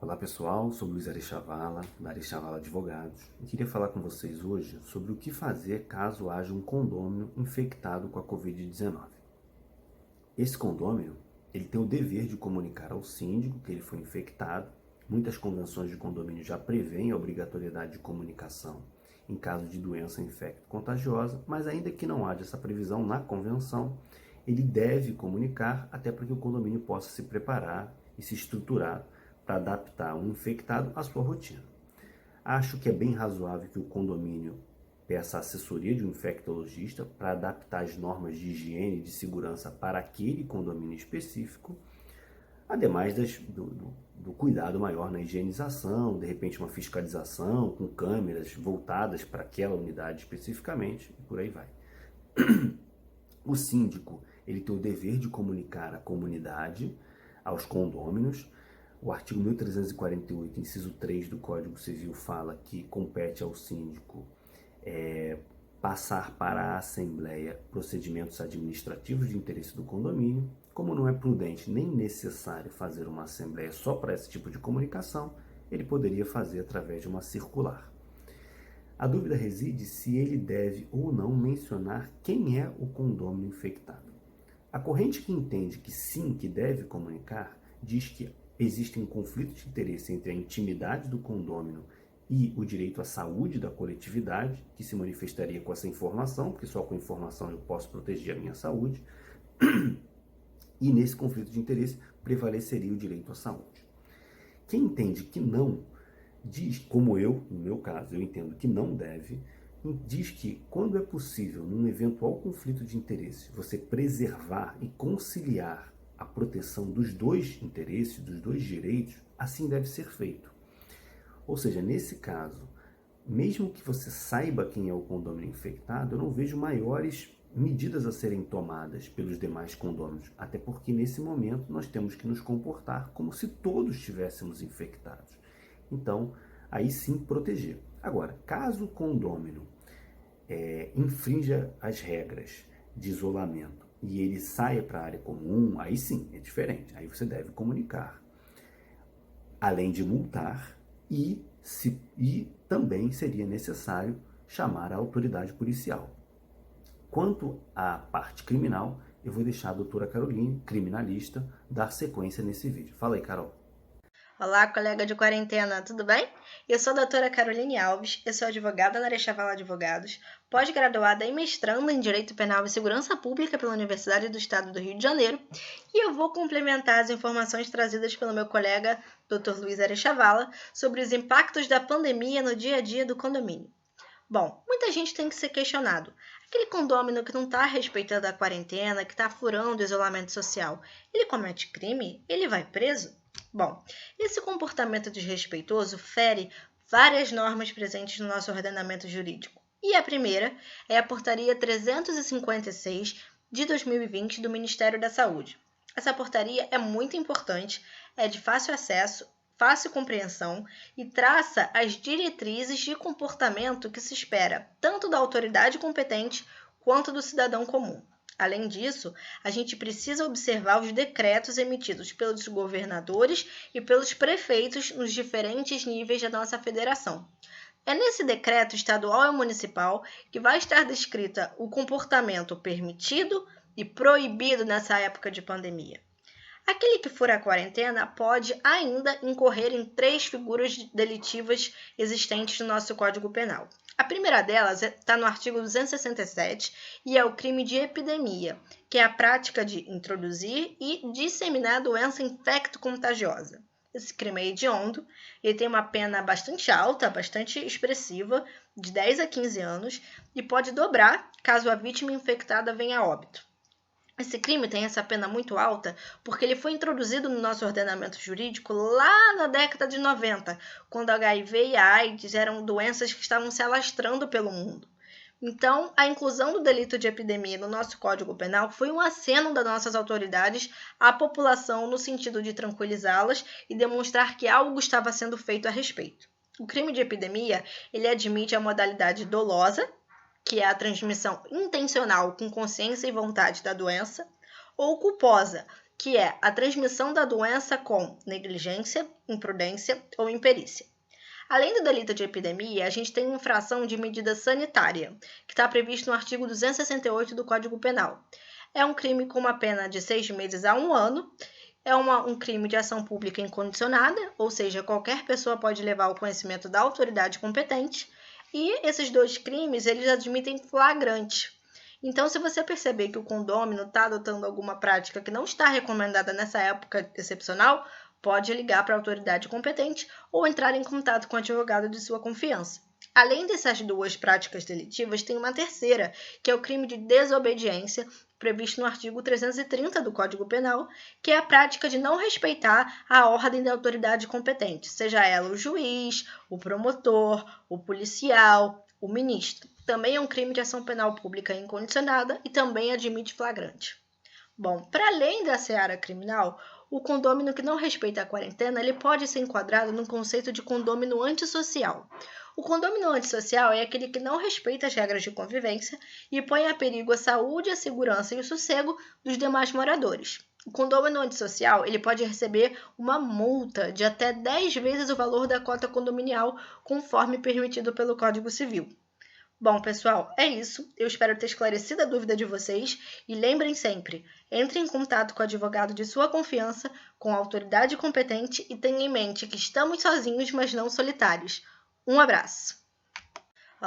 Olá pessoal, sou Luiz Arechavala, da Arechavala Advogados, e queria falar com vocês hoje sobre o que fazer caso haja um condômino infectado com a Covid-19. Esse condômino, ele tem o dever de comunicar ao síndico que ele foi infectado. Muitas convenções de condomínio já prevêem a obrigatoriedade de comunicação em caso de doença infecto-contagiosa, mas ainda que não haja essa previsão na convenção, ele deve comunicar até para que o condomínio possa se preparar e se estruturar para adaptar um infectado à sua rotina. Acho que é bem razoável que o condomínio peça a assessoria de um infectologista para adaptar as normas de higiene e de segurança para aquele condomínio específico, ademais do cuidado maior na higienização, de repente uma fiscalização com câmeras voltadas para aquela unidade especificamente, e por aí vai. O síndico, ele tem o dever de comunicar à comunidade, aos condôminos. O artigo 1348, inciso 3 do Código Civil fala que compete ao síndico passar para a Assembleia procedimentos administrativos de interesse do condomínio. Como não é prudente nem necessário fazer uma Assembleia só para esse tipo de comunicação, ele poderia fazer através de uma circular. A dúvida reside se ele deve ou não mencionar quem é o condômino infectado. A corrente que entende que sim, que deve comunicar, diz que existe um conflito de interesse entre a intimidade do condômino e o direito à saúde da coletividade, que se manifestaria com essa informação, porque só com informação eu posso proteger a minha saúde, e nesse conflito de interesse prevaleceria o direito à saúde. Quem entende que não, diz, como eu, no meu caso, eu entendo que não deve, diz que quando é possível, num eventual conflito de interesse, você preservar e conciliar a proteção dos dois interesses, dos dois direitos, assim deve ser feito. Ou seja, nesse caso, mesmo que você saiba quem é o condômino infectado, eu não vejo maiores medidas a serem tomadas pelos demais condôminos, até porque nesse momento nós temos que nos comportar como se todos estivéssemos infectados. Então, aí sim proteger. Agora, caso o condômino infrinja as regras de isolamento e ele saia para a área comum, aí sim, é diferente. Aí você deve comunicar, além de multar, e também seria necessário chamar a autoridade policial. Quanto à parte criminal, eu vou deixar a doutora Caroline, criminalista, dar sequência nesse vídeo. Fala aí, Carol. Olá, colega de quarentena, tudo bem? Eu sou a doutora Caroline Alves, eu sou advogada na Arechavala Advogados, pós-graduada e mestranda em Direito Penal e Segurança Pública pela Universidade do Estado do Rio de Janeiro, e eu vou complementar as informações trazidas pelo meu colega Dr. Luiz Arechavala sobre os impactos da pandemia no dia a dia do condomínio. Bom, muita gente tem que ser questionado. Aquele condômino que não está respeitando a quarentena, que está furando o isolamento social, ele comete crime? Ele vai preso? Bom, esse comportamento desrespeitoso fere várias normas presentes no nosso ordenamento jurídico. E a primeira é a Portaria 356 de 2020 do Ministério da Saúde. Essa portaria é muito importante, é de fácil acesso, fácil compreensão e traça as diretrizes de comportamento que se espera tanto da autoridade competente quanto do cidadão comum. Além disso, a gente precisa observar os decretos emitidos pelos governadores e pelos prefeitos nos diferentes níveis da nossa federação. É nesse decreto estadual e municipal que vai estar descrita o comportamento permitido e proibido nessa época de pandemia. Aquele que fura a quarentena pode ainda incorrer em 3 figuras delitivas existentes no nosso Código Penal. A primeira delas está no artigo 267 e é o crime de epidemia, que é a prática de introduzir e disseminar doença infecto-contagiosa. Esse crime é hediondo, ele tem uma pena bastante alta, bastante expressiva, de 10 a 15 anos, e pode dobrar caso a vítima infectada venha a óbito. Esse crime tem essa pena muito alta porque ele foi introduzido no nosso ordenamento jurídico lá na década de 90, quando HIV e a AIDS eram doenças que estavam se alastrando pelo mundo. Então, a inclusão do delito de epidemia no nosso Código Penal foi um aceno das nossas autoridades à população no sentido de tranquilizá-las e demonstrar que algo estava sendo feito a respeito. O crime de epidemia, ele admite a modalidade dolosa, que é a transmissão intencional com consciência e vontade da doença, ou culposa, que é a transmissão da doença com negligência, imprudência ou imperícia. Além do delito de epidemia, a gente tem infração de medida sanitária, que está previsto no artigo 268 do Código Penal. É um crime com uma pena de 6 meses a 1 ano, é um crime de ação pública incondicionada, ou seja, qualquer pessoa pode levar ao conhecimento da autoridade competente, e esses dois crimes, eles admitem flagrante. Então, se você perceber que o condômino está adotando alguma prática que não está recomendada nessa época excepcional, pode ligar para a autoridade competente ou entrar em contato com o advogado de sua confiança. Além dessas duas práticas delitivas, tem uma terceira, que é o crime de desobediência, previsto no artigo 330 do Código Penal, que é a prática de não respeitar a ordem da autoridade competente, seja ela o juiz, o promotor, o policial, o ministro. Também é um crime de ação penal pública incondicionada e também admite flagrante. Bom, para além da seara criminal, o condômino que não respeita a quarentena, ele pode ser enquadrado no conceito de condômino antissocial. O condômino antissocial é aquele que não respeita as regras de convivência e põe a perigo a saúde, a segurança e o sossego dos demais moradores. O condômino antissocial ele pode receber uma multa de até 10 vezes o valor da cota condominial, conforme permitido pelo Código Civil. Bom, pessoal, é isso. Eu espero ter esclarecido a dúvida de vocês e lembrem sempre, entre em contato com o advogado de sua confiança, com a autoridade competente e tenha em mente que estamos sozinhos, mas não solitários. Um abraço!